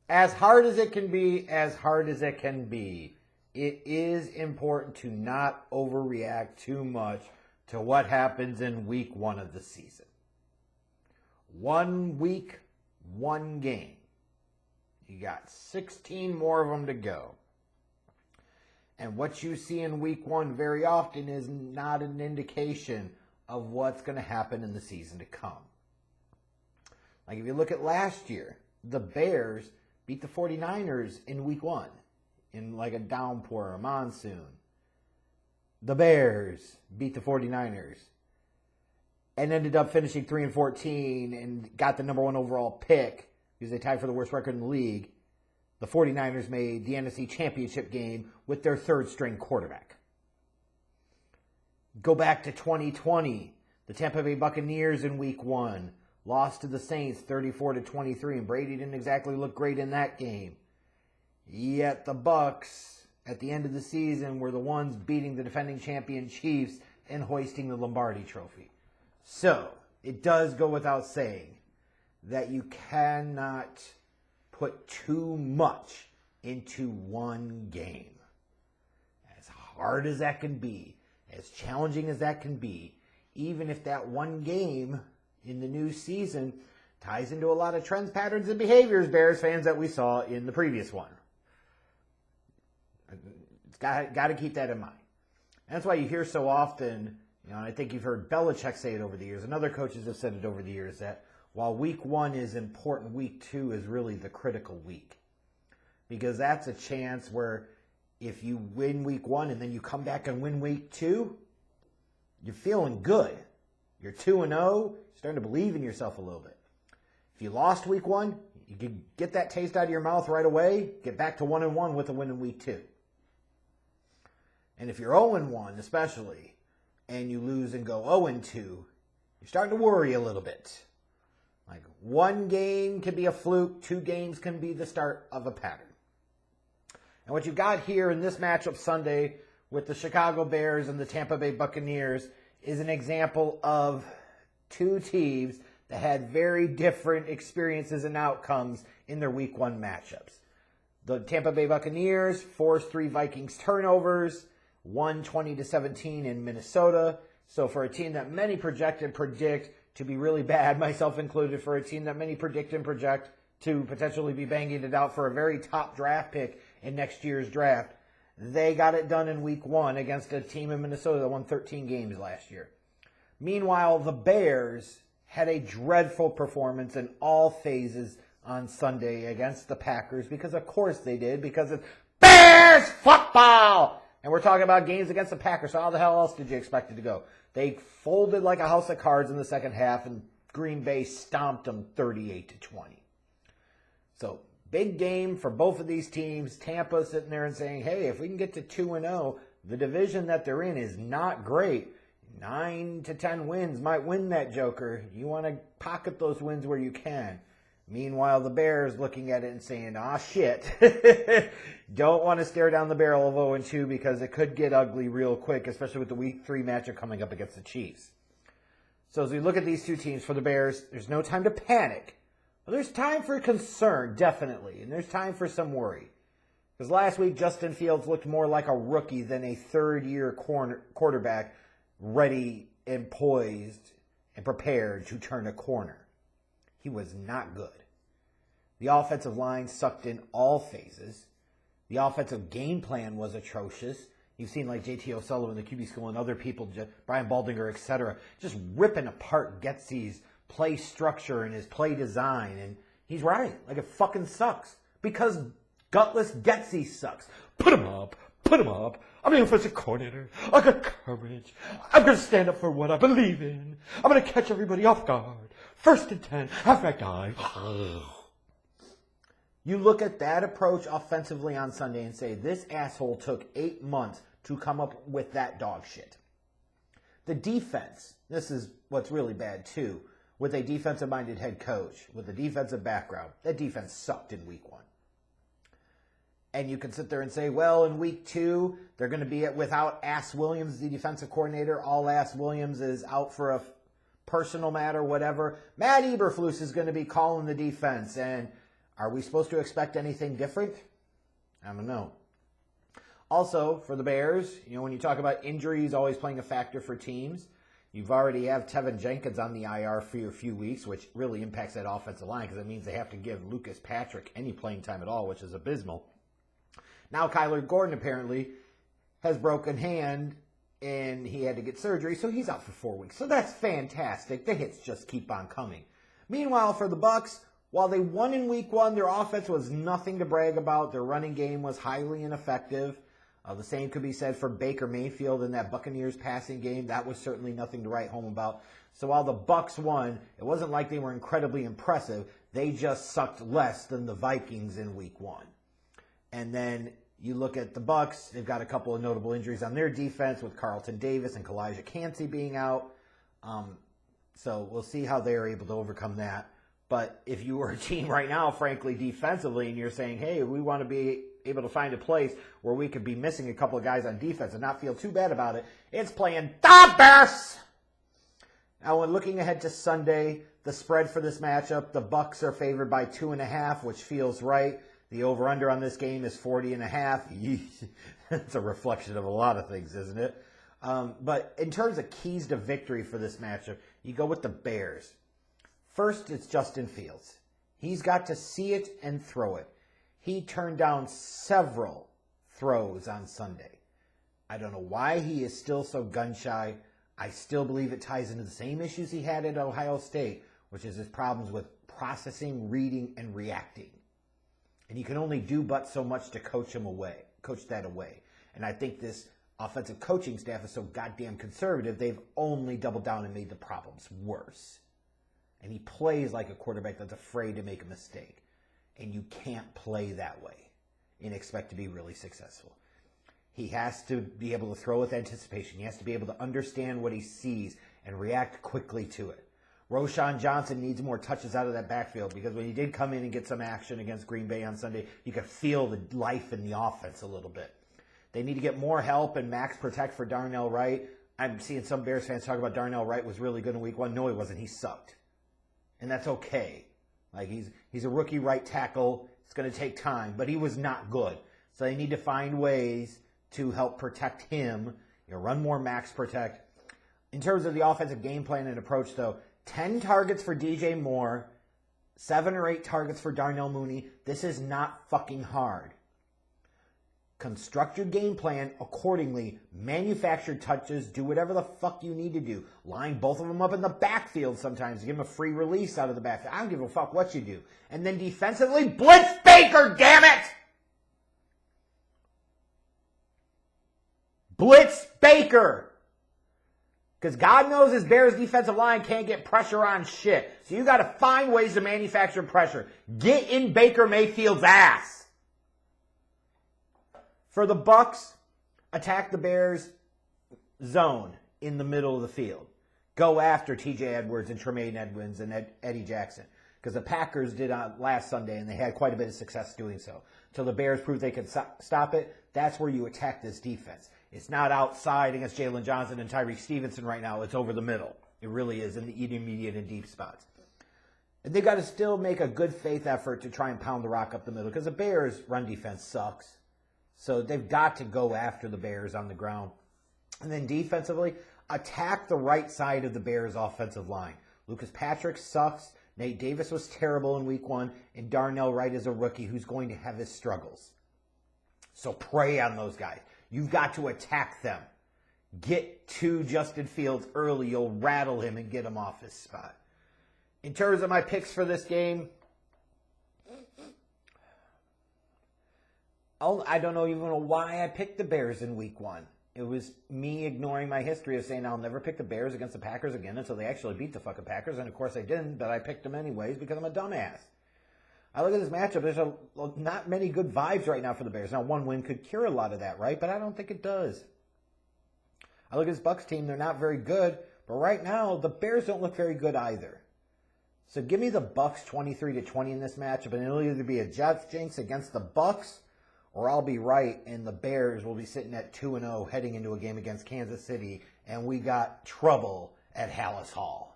As hard as it can be, as hard as it can be, it is important to not overreact too much to what happens in week one of the season. 1 week, 1 game. You got 16 more of them to go. And what you see in week one very often is not an indication of what's going to happen in the season to come. Like if you look at last year, the Bears beat the 49ers in week one in like a downpour, a monsoon. The Bears beat the 49ers and ended up finishing 3-14 and got the number 1 overall pick because they tied for the worst record in the league. The 49ers made the NFC Championship game with their third-string quarterback. Go back to 2020. The Tampa Bay Buccaneers in week one lost to the Saints 34-23, and Brady didn't exactly look great in that game. Yet the Bucs, at the end of the season, were the ones beating the defending champion Chiefs and hoisting the Lombardi Trophy. So, it does go without saying that you cannot put too much into one game. As hard as that can be, as challenging as that can be, even if that one game in the new season ties into a lot of trends, patterns, and behaviors, Bears fans, that we saw in the previous one. Got to keep that in mind. And that's why you hear so often, and I think you've heard Belichick say it over the years, and other coaches have said it over the years, that while week one is important, week two is really the critical week. Because that's a chance where if you win week one and then you come back and win week two, you're feeling good. You're 2-0, you're starting to believe in yourself a little bit. If you lost week one, you can get that taste out of your mouth right away, get back to 1-1 with a win in week two. And if you're 0-1 especially, and you lose and go 0-2, you're starting to worry a little bit. Like, one game can be a fluke, 2 games can be the start of a pattern. And what you've got here in this matchup Sunday with the Chicago Bears and the Tampa Bay Buccaneers is an example of 2 teams that had very different experiences and outcomes in their week one matchups. The Tampa Bay Buccaneers forced 3 Vikings turnovers, won 20-17 in Minnesota. So for a team that many predict to be really bad, myself included, for a team that many predict and project to potentially be banging it out for a very top draft pick in next year's draft, they got it done in week one against a team in Minnesota that won 13 games last year. Meanwhile, the Bears had a dreadful performance in all phases on Sunday against the Packers, because of course they did, because it's Bears football! And we're talking about games against the Packers, so how the hell else did you expect it to go? They folded like a house of cards in the second half, and Green Bay stomped them 38-20. So, big game for both of these teams. Tampa sitting there and saying, hey, if we can get to 2-0, the division that they're in is not great. 9 to 10 wins might win that joker. You want to pocket those wins where you can. Meanwhile, the Bears looking at it and saying, shit. Don't want to stare down the barrel of 0-2 because it could get ugly real quick, especially with the week 3 matchup coming up against the Chiefs. So as we look at these 2 teams for the Bears, there's no time to panic. But there's time for concern, definitely. And there's time for some worry. Because last week, Justin Fields looked more like a rookie than a third-year quarterback ready and poised and prepared to turn a corner. He was not good. The offensive line sucked in all phases. The offensive game plan was atrocious. You've seen like J.T. O'Sullivan, the QB school, and other people, Brian Baldinger, etc., just ripping apart Getsy's play structure and his play design. And he's right. Like, it fucking sucks. Because gutless Getsy sucks. Put him up. Put him up. I'm the offensive coordinator. I got courage. I'm going to stand up for what I believe in. I'm going to catch everybody off guard. 1st and 10, halfback dive. You look at that approach offensively on Sunday and say, this asshole took 8 months to come up with that dog shit. The defense, this is what's really bad too, with a defensive-minded head coach, with a defensive background, that defense sucked in week 1. And you can sit there and say, well, in week 2, they're going to be without Ass Williams, the defensive coordinator. All Ass Williams is out for a personal matter, whatever. Matt Eberflus is going to be calling the defense, and Are we supposed to expect anything different? I don't know. Also, for the Bears, when you talk about injuries always playing a factor for teams, you've already have Tevin Jenkins on the IR for a few weeks, which really impacts that offensive line because it means they have to give Lucas Patrick any playing time at all, which is abysmal. Now Kyler Gordon apparently has broken hand, and he had to get surgery, so he's out for 4 weeks. So that's fantastic. The hits just keep on coming. Meanwhile, for the Bucs, while they won in Week 1, their offense was nothing to brag about. Their running game was highly ineffective. The same could be said for Baker Mayfield in that Buccaneers passing game. That was certainly nothing to write home about. So while the Bucs won, it wasn't like they were incredibly impressive. They just sucked less than the Vikings in Week 1. And then you look at the Bucs, they've got a couple of notable injuries on their defense with Carlton Davis and Kalijah Cansey being out. So we'll see how they're able to overcome that. But if you were a team right now, frankly, defensively, and you're saying, hey, we want to be able to find a place where we could be missing a couple of guys on defense and not feel too bad about it, it's playing the Bears. Now, when looking ahead to Sunday, the spread for this matchup, the Bucs are favored by 2.5, which feels right. The over-under on this game is 40.5. It's a reflection of a lot of things, isn't it? But in terms of keys to victory for this matchup, you go with the Bears. First, it's Justin Fields. He's got to see it and throw it. He turned down several throws on Sunday. I don't know why he is still so gun-shy. I still believe it ties into the same issues he had at Ohio State, which is his problems with processing, reading, and reacting. And you can only do but so much to coach that away. And I think this offensive coaching staff is so goddamn conservative, they've only doubled down and made the problems worse. And he plays like a quarterback that's afraid to make a mistake. And you can't play that way and expect to be really successful. He has to be able to throw with anticipation. He has to be able to understand what he sees and react quickly to it. Roschon Johnson needs more touches out of that backfield because when he did come in and get some action against Green Bay on Sunday, you could feel the life in the offense a little bit. They need to get more help and max protect for Darnell Wright. I'm seeing some Bears fans talk about Darnell Wright was really good in Week 1. No, he wasn't. He sucked. And that's okay. Like he's a rookie right tackle. It's going to take time, but he was not good. So they need to find ways to help protect him. Run more max protect. In terms of the offensive game plan and approach, though, 10 targets for DJ Moore, 7 or 8 targets for Darnell Mooney. This is not fucking hard. Construct your game plan accordingly. Manufacture touches. Do whatever the fuck you need to do. Line both of them up in the backfield sometimes. Give them a free release out of the backfield. I don't give a fuck what you do. And then defensively, blitz Baker, damn it! Blitz Baker! Because God knows his Bears defensive line can't get pressure on shit. So you got to find ways to manufacture pressure. Get in Baker Mayfield's ass. For the Bucs, attack the Bears zone in the middle of the field. Go after T.J. Edwards and Tremaine Edmonds and Eddie Jackson. Because the Packers did last Sunday, and they had quite a bit of success doing so. Until the Bears proved they could stop it, that's where you attack this defense. It's not outside against Jalen Johnson and Tyreek Stevenson right now. It's over the middle. It really is in the intermediate and deep spots. And they've got to still make a good faith effort to try and pound the rock up the middle because the Bears' run defense sucks. So they've got to go after the Bears on the ground. And then defensively, attack the right side of the Bears' offensive line. Lucas Patrick sucks. Nate Davis was terrible in Week 1. And Darnell Wright is a rookie who's going to have his struggles. So prey on those guys. You've got to attack them. Get to Justin Fields early. You'll rattle him and get him off his spot. In terms of my picks for this game, I don't even know why I picked the Bears in Week 1. It was me ignoring my history of saying I'll never pick the Bears against the Packers again until they actually beat the fucking Packers. And, of course, I didn't, but I picked them anyways because I'm a dumbass. I look at this matchup, there's not many good vibes right now for the Bears. Now, one win could cure a lot of that, right? But I don't think it does. I look at this Bucs team, they're not very good. But right now, the Bears don't look very good either. So give me the Bucs 23-20 in this matchup, and it'll either be a Jets jinx against the Bucs, or I'll be right, and the Bears will be sitting at 2-0 heading into a game against Kansas City, and we got trouble at Hallis Hall.